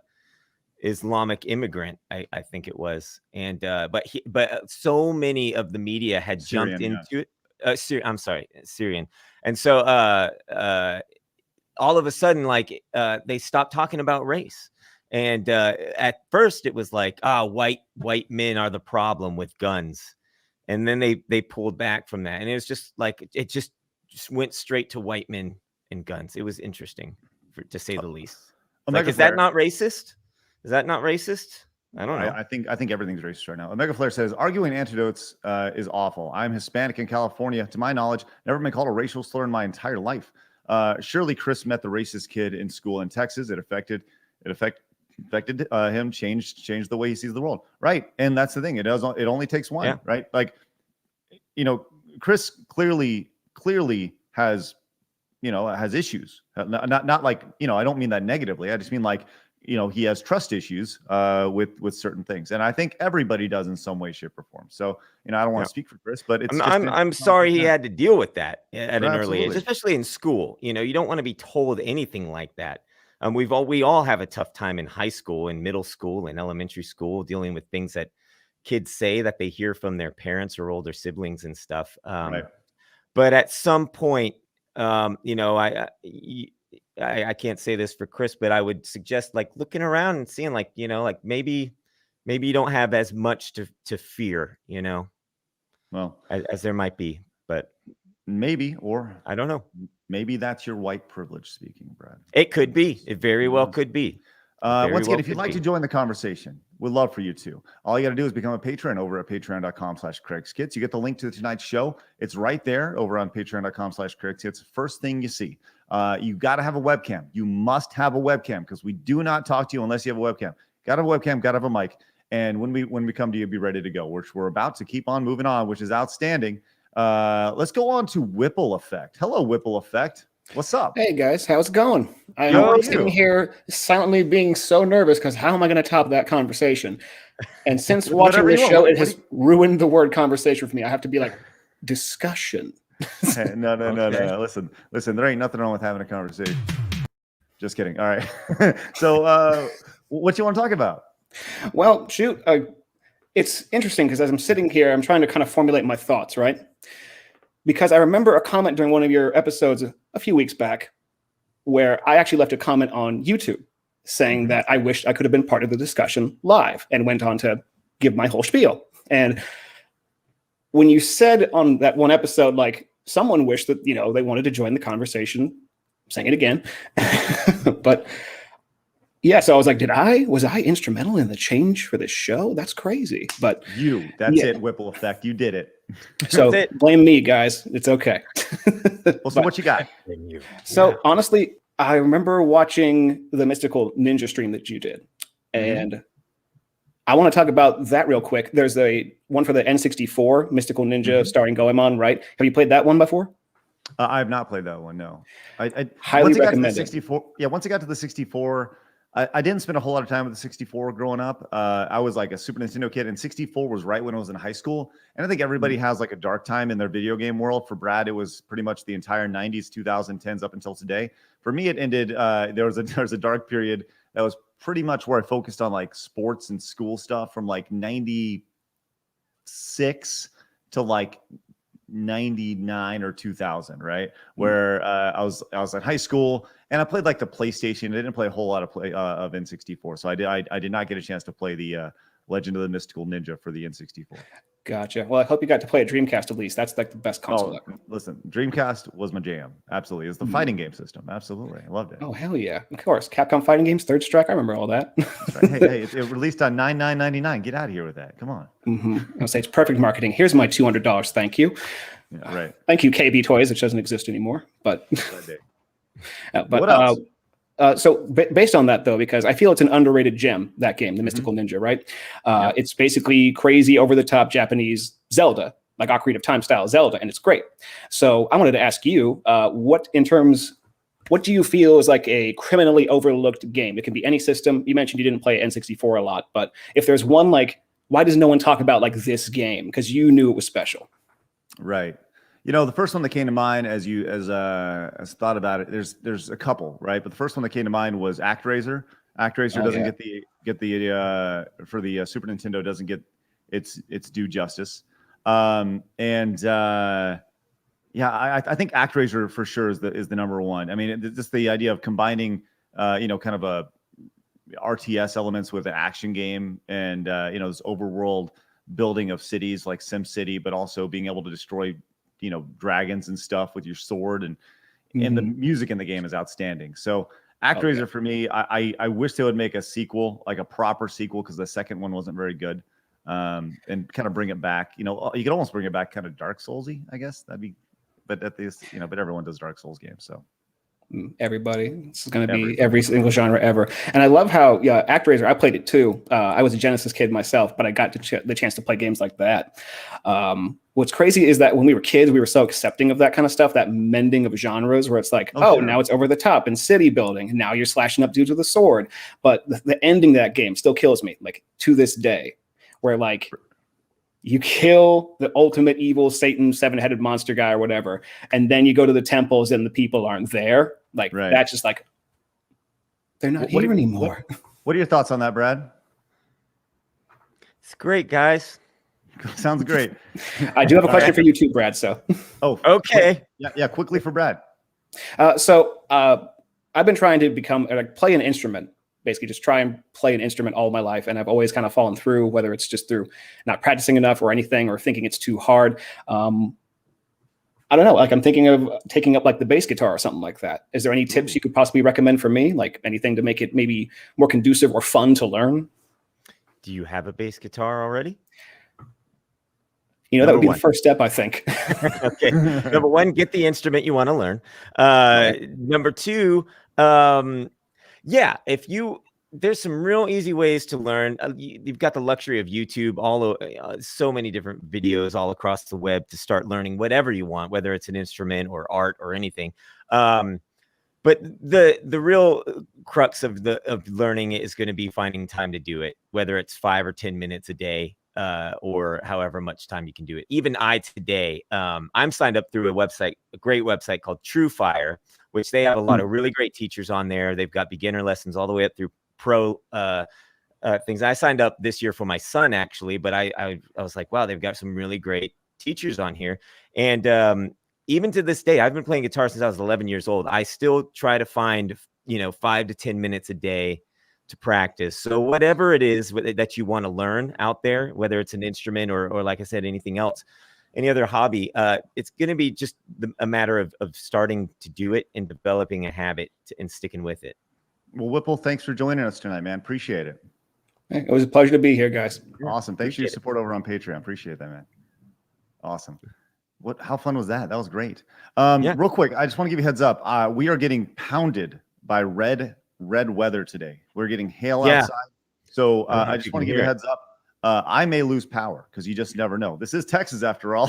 Islamic immigrant, I think it was. And but so many of the media had jumped into it. I'm sorry, Syrian. And so all of a sudden, like, they stopped talking about race. And at first it was like, white men are the problem with guns. And then they pulled back from that. And it was just like, it just went straight to white men and guns. It was interesting, to say the least. Like, is that not racist? Is that not racist? I don't know. I think everything's racist right now. Omega Flare says, arguing antidotes is awful. I'm Hispanic in California. To my knowledge, never been called a racial slur in my entire life. Surely Chris met the racist kid in school in Texas. It affected him, changed the way he sees the world. Right. And that's the thing. It only takes one, right? Like, Chris clearly has, has issues. Not like, I don't mean that negatively. I just mean like, he has trust issues with certain things. And I think everybody does in some way, shape, or form. So, I don't want to speak for Chris, but I'm sorry he had to deal with that at an early age, especially in school. You don't want to be told anything like that. We all have a tough time in high school and middle school and elementary school dealing with things that kids say that they hear from their parents or older siblings and stuff. But at some point, I can't say this for Chris, but I would suggest like looking around and seeing like, like maybe you don't have as much to fear, well, as there might be, but maybe, or I don't know. Maybe that's your white privilege speaking, Brad. It could be. It very well could be. Once again, if you'd like to join the conversation, we'd love for you to. All you got to do is become a patron over at patreon.com/CraigSkits. You get the link to tonight's show. It's right there over on patreon.com/CraigSkits. First thing you see. You got to have a webcam. You must have a webcam because we do not talk to you unless you have a webcam. Got to have a webcam, got to have a mic. And when we come to you, be ready to go, which we're about to keep on moving on, which is outstanding. Let's go on to Whipple Effect. Hello, Whipple Effect. What's up? Hey guys, how's it going? I'm sitting here silently being so nervous because how am I going to top that conversation? And since watching this show, it has ruined the word conversation for me. I have to be like, discussion. Hey, no. Listen, there ain't nothing wrong with having a conversation. Just kidding. All right. So what you want to talk about? Well, shoot. It's interesting because as I'm sitting here, I'm trying to kind of formulate my thoughts, right? Because I remember a comment during one of your episodes a few weeks back where I actually left a comment on YouTube saying that I wished I could have been part of the discussion live, and went on to give my whole spiel. And when you said on that one episode, like someone wished that, they wanted to join the conversation, I'm saying it again, but yeah, so I was like, was I instrumental in the change for this show? That's crazy. But that's it, Whipple Effect. You did it. So blame me, guys. It's okay. Well, so what you got? So honestly, I remember watching the Mystical Ninja stream that you did. And I want to talk about that real quick. There's one for the N64, Mystical Ninja starring Goemon, right? Have you played that one before? I have not played that one, no. I highly recommend it. 64, once I got to the 64, I didn't spend a whole lot of time with the 64 growing up. I was like a Super Nintendo kid, and 64 was right when I was in high school. And I think everybody has like a dark time in their video game world. For Brad, it was pretty much the entire 90s, 2010s up until today. For me, it ended, there was a dark period that was pretty much where I focused on like sports and school stuff from like 96 to like 99 or 2000, right? Where I was in high school and I played like the PlayStation. I didn't play a whole lot of N64, so I did not get a chance to play the Legend of the Mystical Ninja for the N64. Gotcha. Well, I hope you got to play a Dreamcast at least. That's like the best console ever. Listen, Dreamcast was my jam. Absolutely. It's the fighting game system. Absolutely. I loved it. Oh, hell yeah. Of course. Capcom fighting games, Third Strike. I remember all that. That's right. Hey, it released on $99.99. Get out of here with that. Come on. I'll say it's perfect marketing. Here's my $200. Thank you. Yeah, right. Thank you, KB Toys, which doesn't exist anymore. But, what else? So based on that, though, because I feel it's an underrated gem, that game, the Mystical Ninja, right? It's basically crazy, over-the-top Japanese Zelda, like Ocarina of Time style Zelda, and it's great. So I wanted to ask you, what do you feel is like a criminally overlooked game? It can be any system. You mentioned you didn't play N64 a lot, but if there's one, like, why does no one talk about like this game? Because you knew it was special. Right. The first one that came to mind as thought about it, there's a couple, right? But the first one that came to mind was ActRaiser. ActRaiser doesn't get the for the Super Nintendo doesn't get its due justice. I think ActRaiser for sure is the number one. I mean, just the idea of combining, kind of RTS elements with an action game, and this overworld building of cities like Sim City, but also being able to destroy dragons and stuff with your sword, and the music in the game is outstanding. So ActRaiser for me, I wish they would make a sequel, like a proper sequel, because the second one wasn't very good, and kind of bring it back. You could almost bring it back kind of Dark Soulsy, I guess. That'd be, but at this, but everyone does Dark Souls games, so. Everybody. This is going to be every single genre ever. And I love how, ActRaiser, I played it too. I was a Genesis kid myself, but I got the chance to play games like that. What's crazy is that when we were kids, we were so accepting of that kind of stuff, that mending of genres where it's like, sure. Now it's over the top and city building. And now you're slashing up dudes with a sword. But the ending of that game still kills me, like to this day, where like you kill the ultimate evil Satan 7-headed monster guy or whatever, and then you go to the temples and the people aren't there. Like that's just like they're not here anymore. What are your thoughts on that, Brad? It's great, guys. Sounds great. I do have a question for you too, Brad. So okay. Yeah, quickly for Brad. So I've been trying to play an instrument. Basically just try and play an instrument all my life. And I've always kind of fallen through, whether it's just through not practicing enough or anything, or thinking it's too hard. I don't know. Like I'm thinking of taking up like the bass guitar or something like that. Is there any tips you could possibly recommend for me? Like anything to make it maybe more conducive or fun to learn? Do you have a bass guitar already? That would be the first step, I think. Okay. Number one, get the instrument you want to learn. Number two, there's some real easy ways to learn. You've got the luxury of YouTube, so many different videos all across the web to start learning whatever you want, whether it's an instrument or art or anything. But the real crux of learning is going to be finding time to do it, whether it's 5 or 10 minutes a day, or however much time you can do it. Even today, I'm signed up through a great website called TrueFire, which they have a lot of really great teachers on there. They've got beginner lessons all the way up through pro things. I signed up this year for my son, actually, but I was like, wow, they've got some really great teachers on here. And even to this day, I've been playing guitar since I was 11 years old. I still try to find, 5 to 10 minutes a day to practice. So whatever it is that you want to learn out there, whether it's an instrument or like I said, anything else, any other hobby, it's going to be just a matter of starting to do it and developing a habit and sticking with it. Well, Whipple, thanks for joining us tonight, man. Appreciate it. It was a pleasure to be here, guys. Awesome. Thanks for your support over on Patreon. Appreciate that, man. Awesome. How fun was that? That was great. Real quick, I just want to give you a heads up. We are getting pounded by red weather today. We're getting hail outside. So I just want to give you a heads up. I may lose power because you just never know. This is Texas after all.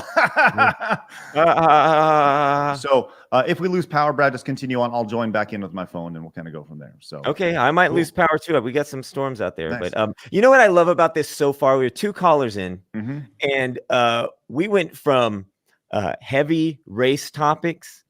So if we lose power, Brad, just continue on. I'll join back in with my phone and we'll kind of go from there. So okay, I might lose power too. We got some storms out there. Nice. But you know what I love about this so far? We have 2 callers in, and we went from heavy race topics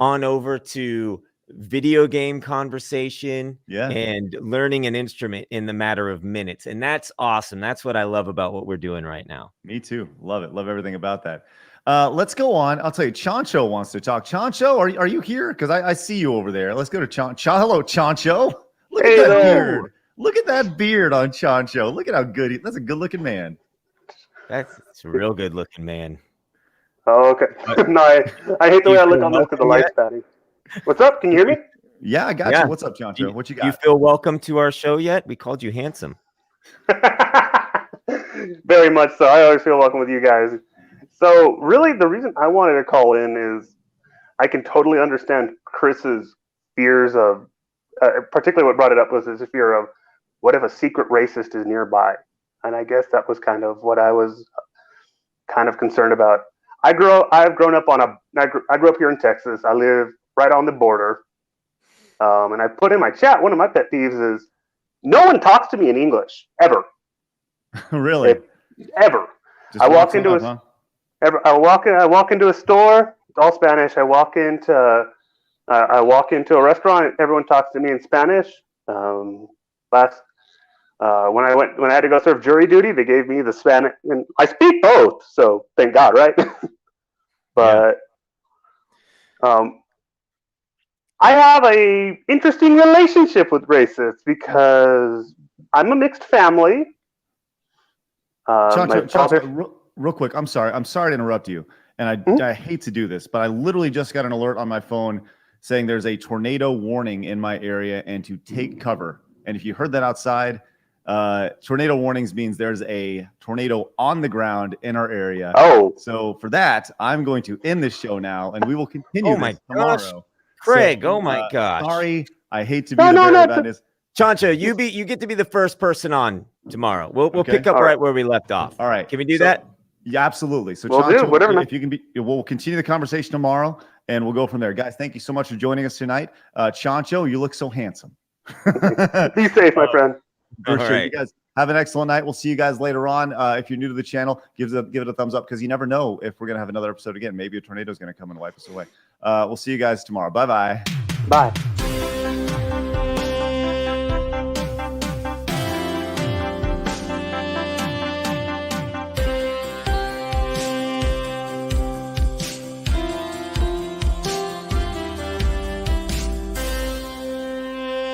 on over to video game conversation and learning an instrument in the matter of minutes. And that's awesome. That's what I love about what we're doing right now. Me too. Love it. Love everything about that. Let's go on. I'll tell you, Chancho wants to talk. Chancho, are you here? Because I see you over there. Let's go to Chancho. Hello, Chancho. Look at that beard. Look at that beard on Chancho. Look at how good that's a good looking man. That's a real good looking man. Oh, okay. No, I hate the way I look on this because the light's batty. What's up? Can you hear me? Yeah, I got you. What's up, Chancho? What you got? You feel welcome to our show yet? We called you handsome. Very much so. I always feel welcome with you guys. So really the reason I wanted to call in is I can totally understand Chris's fears of, particularly what brought it up was his fear of what if a secret racist is nearby? And I guess that was kind of what I was kind of concerned about. I grew up here in Texas. I live right on the border. And I put in my chat, one of my pet peeves is no one talks to me in English, ever. Really? Ever. I walk into a store, it's all Spanish. I walk into a restaurant, everyone talks to me in Spanish. When I had to go serve jury duty, they gave me the Spanish, and I speak both, so thank God, right? But I have a interesting relationship with racists because I'm a mixed family. My father. Real quick, I'm sorry to interrupt you, and I hate to do this, but I literally just got an alert on my phone saying there's a tornado warning in my area and to take cover. And if you heard that outside, tornado warnings means there's a tornado on the ground in our area. Oh, So for that, I'm going to end this show now, and we will continue Oh my this tomorrow. gosh, Craig! So, oh my gosh! Sorry, I hate to be No, the no, bearer no, of bad news. Chancho, you get to be the first person on tomorrow. We'll Okay. pick up All right right. where we left off. All right. Can we do So- that? Yeah, absolutely. So, We'll do, Chancho, whatever, man. if you can we'll continue the conversation tomorrow, and we'll go from there. Guys, thank you so much for joining us tonight. Chancho, you look so handsome. be safe, my friend. For All sure. right. You guys have an excellent night. We'll see you guys later on. If you're new to the channel, give it a thumbs up because you never know if we're gonna have another episode again. Maybe a tornado is gonna come and wipe us away. We'll see you guys tomorrow. Bye-bye. Bye.